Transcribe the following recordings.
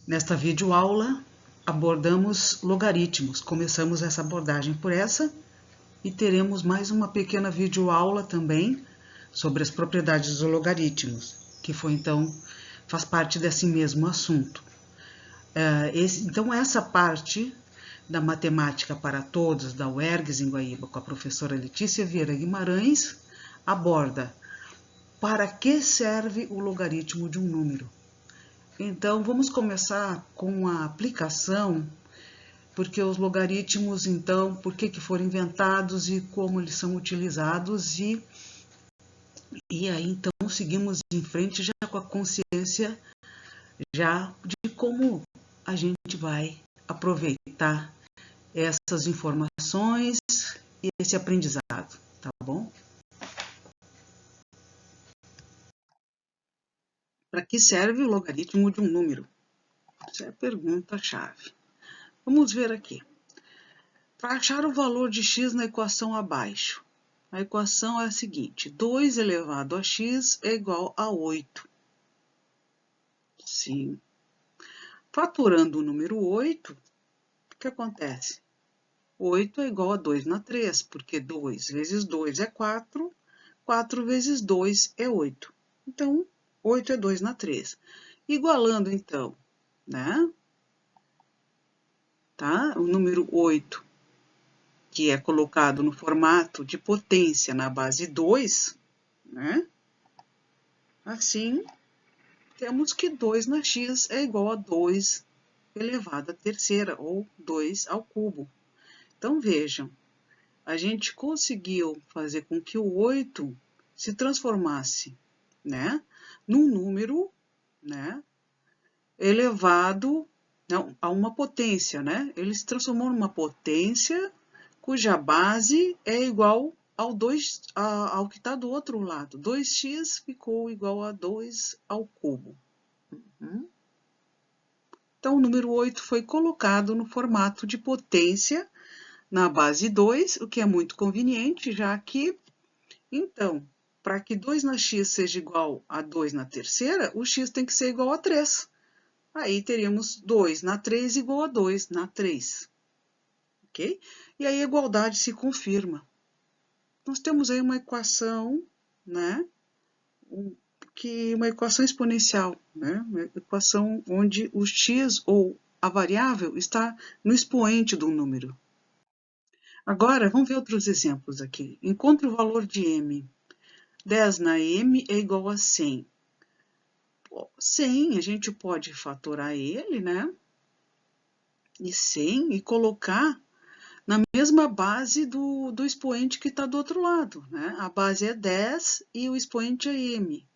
Nesta videoaula, abordamos logaritmos. Começamos essa abordagem por essa e teremos mais uma pequena videoaula também sobre as propriedades dos logaritmos, que faz parte desse mesmo assunto. Então, essa parte da matemática para todos, da UERGS em Guaíba, com a professora Letícia Vieira Guimarães, aborda para que serve o logaritmo de um número. Então, vamos começar com a aplicação, porque os logaritmos, então, por que foram inventados e como eles são utilizados, e aí, então, seguimos em frente já com a consciência já de como a gente vai aproveitar essas informações e esse aprendizado, tá bom? Para que serve o logaritmo de um número? Essa é a pergunta-chave. Vamos ver aqui. Para achar o valor de x na equação abaixo, a equação é a seguinte: 2 elevado a x é igual a 8. Sim. Fatorando o número 8, o que acontece? 8 é igual a 2 na 3, porque 2 vezes 2 é 4, 4 vezes 2 é 8. Então, 8 é 2 na 3. Igualando, então, né? Tá? O número 8, que é colocado no formato de potência na base 2, né? Assim, temos que 2 na x é igual a 2 elevado à terceira, ou 2 ao cubo. Então, vejam, a gente conseguiu fazer com que o 8 se transformasse, né, num número, né, elevado a uma potência, né? Ele se transformou numa potência cuja base é igual ao 2, ao que está do outro lado. 2x ficou igual a 2 ao cubo. Então, o número 8 foi colocado no formato de potência na base 2, o que é muito conveniente, já que, então, para que 2 na x seja igual a 2 na terceira, o x tem que ser igual a 3. Aí teríamos 2 na 3 igual a 2 na 3. Ok? E aí a igualdade se confirma. Nós temos aí uma equação, né? Uma equação exponencial, né? Uma equação onde o x, ou a variável, está no expoente do número. Agora, vamos ver outros exemplos aqui. Encontre o valor de m. 10 na m é igual a 100. 100, a gente pode fatorar ele, né? E 100 e colocar na mesma base do expoente que está do outro lado, né? A base é 10 e o expoente é m.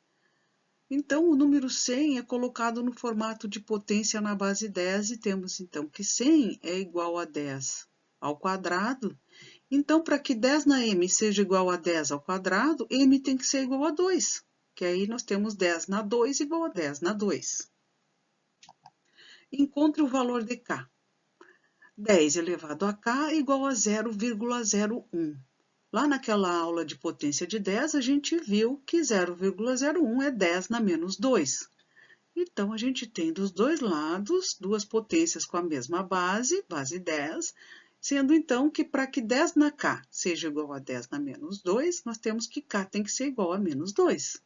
Então, o número 100 é colocado no formato de potência na base 10 e temos, então, que 100 é igual a 10 ao quadrado. Então, para que 10 na m seja igual a 10 ao quadrado, m tem que ser igual a 2, que aí nós temos 10 na 2 igual a 10 na 2. Encontre o valor de k. 10 elevado a k igual a 0,01. Lá naquela aula de potência de 10, a gente viu que 0,01 é 10 na menos 2. Então, a gente tem dos dois lados duas potências com a mesma base, base 10, sendo então que para que 10 na k seja igual a 10 na menos 2, nós temos que k tem que ser igual a menos 2.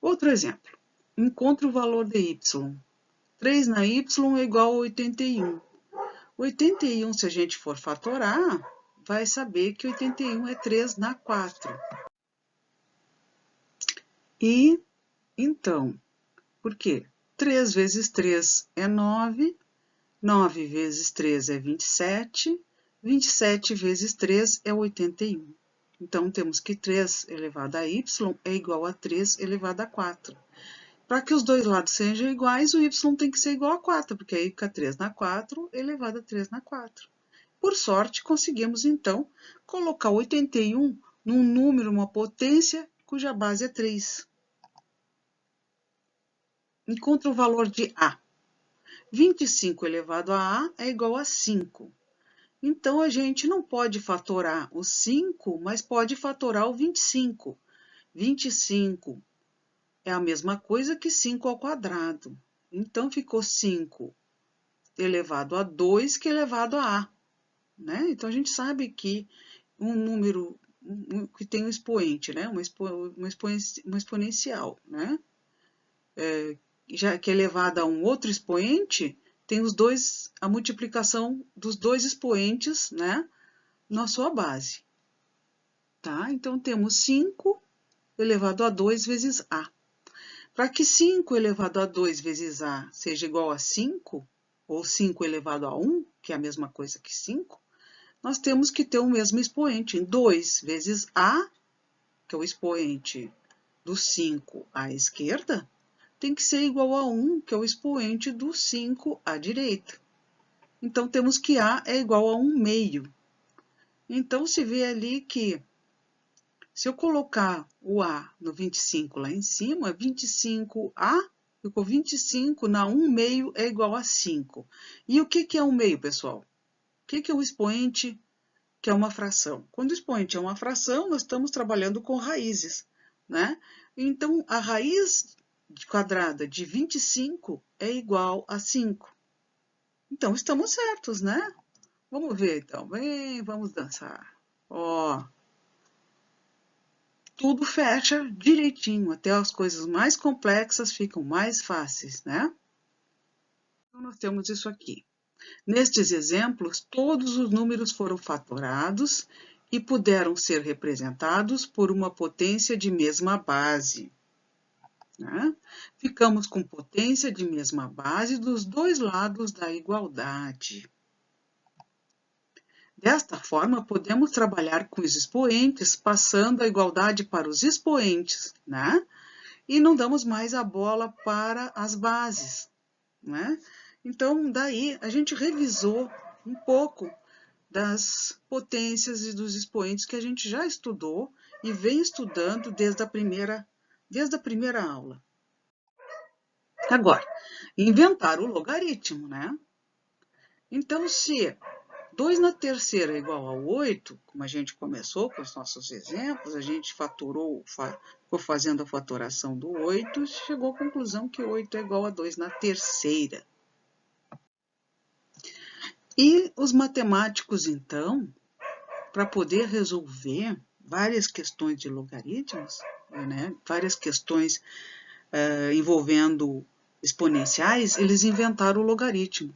Outro exemplo. Encontre o valor de y. 3 na y é igual a 81. 81, se a gente for fatorar, vai saber que 81 é 3 na 4. E, então, por quê? 3 vezes 3 é 9, 9 vezes 3 é 27, 27 vezes 3 é 81. Então, temos que 3 elevado a y é igual a 3 elevado a 4. Para que os dois lados sejam iguais, o y tem que ser igual a 4, porque aí fica 3 na 4 elevado a 3 na 4. Por sorte, conseguimos, então, colocar 81 num número, uma potência, cuja base é 3. Encontre o valor de A. 25 elevado a A é igual a 5. Então, a gente não pode fatorar o 5, mas pode fatorar o 25. 25 é a mesma coisa que 5 ao quadrado. Então, ficou 5 elevado a 2 que elevado a A, né? Então, a gente sabe que um número que tem um expoente, né? Uma exponencial, né? Já que é elevado a um outro expoente, tem a multiplicação dos dois expoentes, né? Na sua base. Tá? Então, temos 5 elevado a 2 vezes A. Para que 5 elevado a 2 vezes A seja igual a 5, ou 5 elevado a 1, que é a mesma coisa que 5, nós temos que ter o mesmo expoente. 2 vezes A, que é o expoente do 5 à esquerda, tem que ser igual a 1, que é o expoente do 5 à direita. Então, temos que A é igual a 1 meio. Então, se vê ali que, se eu colocar o A no 25 lá em cima, 25A, ficou 25 na 1 meio é igual a 5. E o que é 1 meio, pessoal? O que é o expoente que é uma fração? Quando o expoente é uma fração, nós estamos trabalhando com raízes, né? Então, a raiz quadrada de 25 é igual a 5. Então, estamos certos, né? Vamos ver, então. Vamos dançar. Ó, tudo fecha direitinho, até as coisas mais complexas ficam mais fáceis, né? Então, nós temos isso aqui. Nestes exemplos, todos os números foram fatorados e puderam ser representados por uma potência de mesma base. Né? Ficamos com potência de mesma base dos dois lados da igualdade. Desta forma, podemos trabalhar com os expoentes, passando a igualdade para os expoentes, né? E não damos mais a bola para as bases, né? Então, daí, a gente revisou um pouco das potências e dos expoentes que a gente já estudou e vem estudando desde a primeira aula. Agora, inventar o logaritmo, né? Então, se 2 na terceira é igual a 8, como a gente começou com os nossos exemplos, a gente fatorou, ficou fazendo a fatoração do 8 e chegou à conclusão que 8 é igual a 2 na terceira. E os matemáticos, então, para poder resolver várias questões de logaritmos, né, várias questões envolvendo exponenciais, eles inventaram o logaritmo.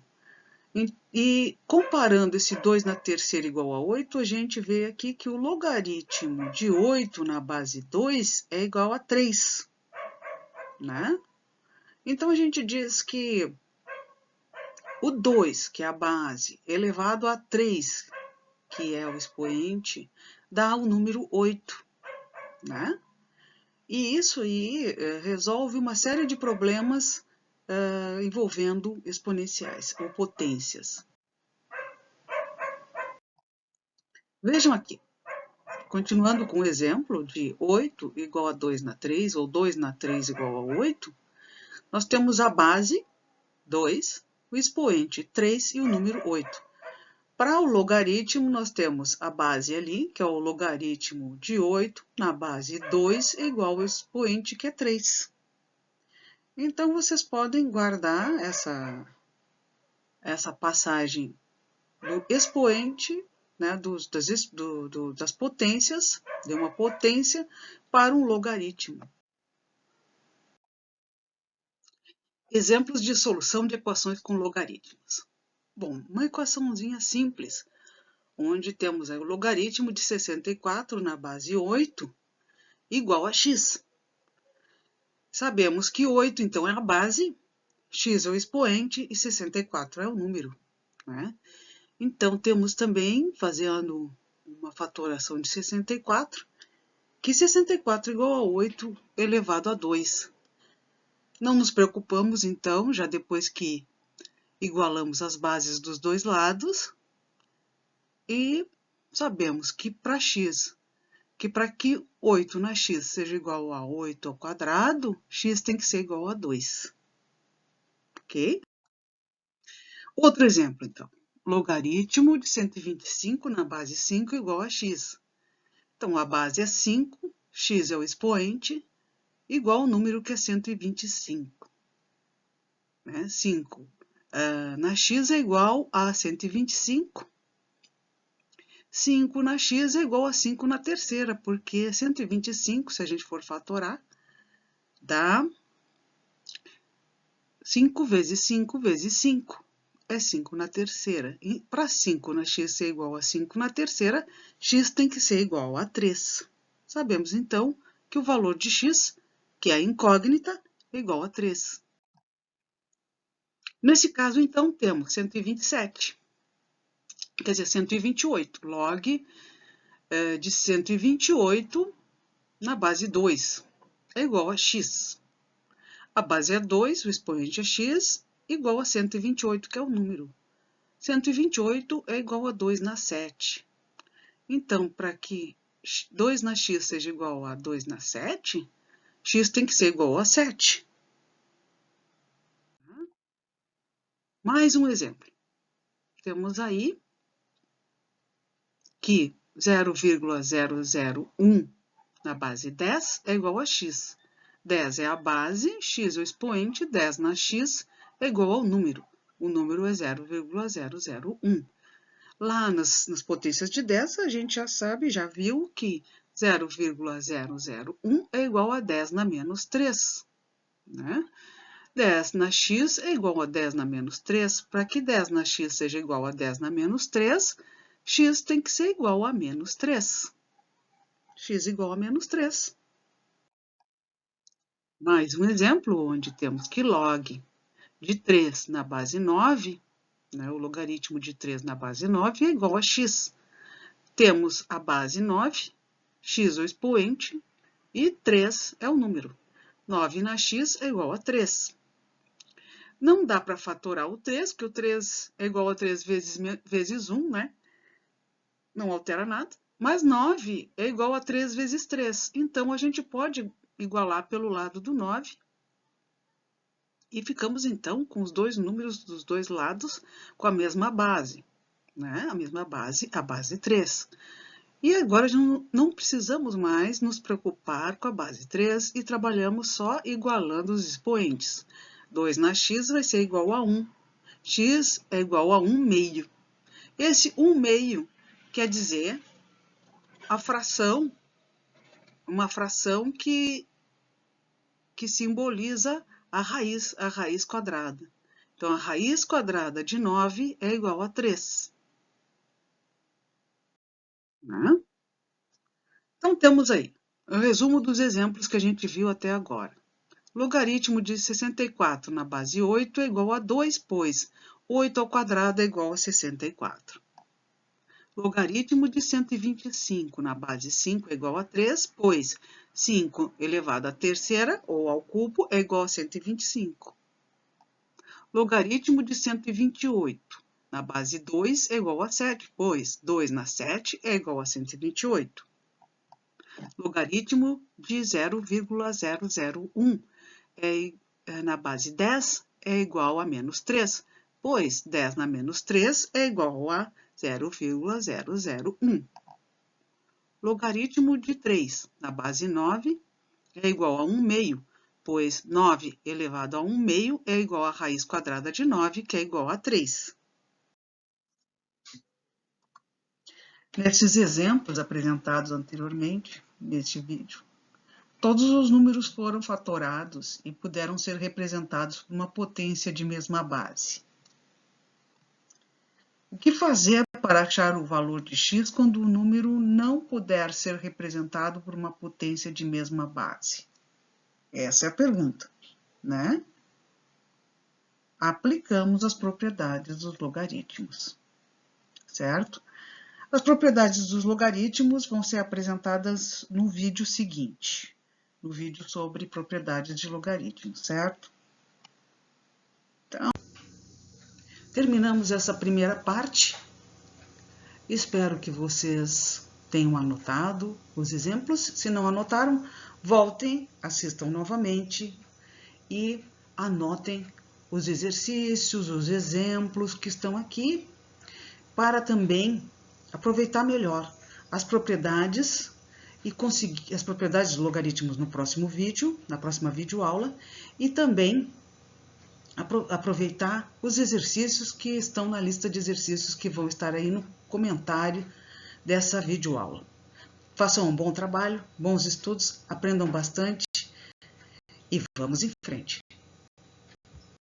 E comparando esse 2 na terceira igual a 8, a gente vê aqui que o logaritmo de 8 na base 2 é igual a 3. Né? Então, a gente diz que o 2, que é a base, elevado a 3, que é o expoente, dá o número 8. Né? E isso aí resolve uma série de problemas envolvendo exponenciais ou potências. Vejam aqui, continuando com o exemplo de 8 igual a 2 na 3, ou 2 na 3 igual a 8, nós temos a base 2, o expoente 3 e o número 8. Para o logaritmo, nós temos a base ali, que é o logaritmo de 8, na base 2 é igual ao expoente, que é 3. Então, vocês podem guardar essa passagem do expoente, né, das potências, de uma potência, para um logaritmo. Exemplos de solução de equações com logaritmos. Bom, uma equaçãozinha simples, onde temos o logaritmo de 64 na base 8 igual a x. Sabemos que 8, então, é a base, x é o expoente e 64 é o número. Né? Então, temos também, fazendo uma fatoração de 64, que 64 é igual a 8 elevado a 2. Não nos preocupamos, então, já depois que igualamos as bases dos dois lados, e sabemos que para x, para que 8 na x seja igual a 8 ao quadrado, x tem que ser igual a 2. Ok? Outro exemplo, então. Logaritmo de 125 na base 5 igual a x. Então, a base é 5, x é o expoente, igual ao número que é 125. 5 na x é igual a 125. 5 na x é igual a 5 na terceira, porque 125, se a gente for fatorar, dá 5 vezes 5 vezes 5. É 5 na terceira. E para 5 na x ser igual a 5 na terceira, x tem que ser igual a 3. Sabemos, então, que o valor de x, que é a incógnita, é igual a 3. Nesse caso, então, temos 127. Quer dizer, 128. Log de 128 na base 2 é igual a x. A base é 2, o expoente é x, igual a 128, que é o número. 128 é igual a 2 na 7. Então, para que 2 na x seja igual a 2 na 7, x tem que ser igual a 7. Mais um exemplo. Temos aí que 0,001 na base 10 é igual a x. 10 é a base, x é o expoente, 10 na x é igual ao número. O número é 0,001. Lá nas potências de 10, a gente já sabe, já viu que 0,001 é igual a 10 na menos 3. 10 na x é igual a 10 na menos 3. Para que 10 na x seja igual a 10 na menos 3, x tem que ser igual a menos 3. X igual a menos 3. Mais um exemplo onde temos que log de 3 na base 9, o logaritmo de 3 na base 9 é igual a x. Temos a base 9, x é o expoente, e 3 é o número. 9 na x é igual a 3. Não dá para fatorar o 3, porque o 3 é igual a 3 vezes 1, Não altera nada. Mas 9 é igual a 3 vezes 3. Então, a gente pode igualar pelo lado do 9. E ficamos, então, com os dois números dos dois lados com a mesma base. A mesma base, a base 3. E agora não precisamos mais nos preocupar com a base 3 e trabalhamos só igualando os expoentes. 2 na x vai ser igual a 1. X é igual a 1 meio. Esse 1 meio quer dizer uma fração que simboliza a raiz quadrada. Então, a raiz quadrada de 9 é igual a 3. Então, temos aí o resumo dos exemplos que a gente viu até agora. Logaritmo de 64 na base 8 é igual a 2, pois 8 ao quadrado é igual a 64. Logaritmo de 125 na base 5 é igual a 3, pois 5 elevado à terceira, ou ao cubo, é igual a 125. Logaritmo de 128 na base 2 é igual a 7, pois 2 na 7 é igual a 128. Logaritmo de 0,001 na base 10 é igual a menos 3, pois 10 na menos 3 é igual a 0,001. Logaritmo de 3 na base 9 é igual a 1 meio, pois 9 elevado a 1 meio é igual à raiz quadrada de 9, que é igual a 3. Nesses exemplos apresentados anteriormente, neste vídeo, todos os números foram fatorados e puderam ser representados por uma potência de mesma base. O que fazer para achar o valor de x quando o número não puder ser representado por uma potência de mesma base? Essa é a pergunta, Aplicamos as propriedades dos logaritmos, certo? As propriedades dos logaritmos vão ser apresentadas no vídeo seguinte, no vídeo sobre propriedades de logaritmos, certo? Então, terminamos essa primeira parte. Espero que vocês tenham anotado os exemplos. Se não anotaram, voltem, assistam novamente e anotem os exercícios, os exemplos que estão aqui, para também aproveitar melhor as propriedades e conseguir as propriedades dos logaritmos no próximo vídeo, na próxima videoaula, e também aproveitar os exercícios que estão na lista de exercícios que vão estar aí no comentário dessa videoaula. Façam um bom trabalho, bons estudos, aprendam bastante e vamos em frente.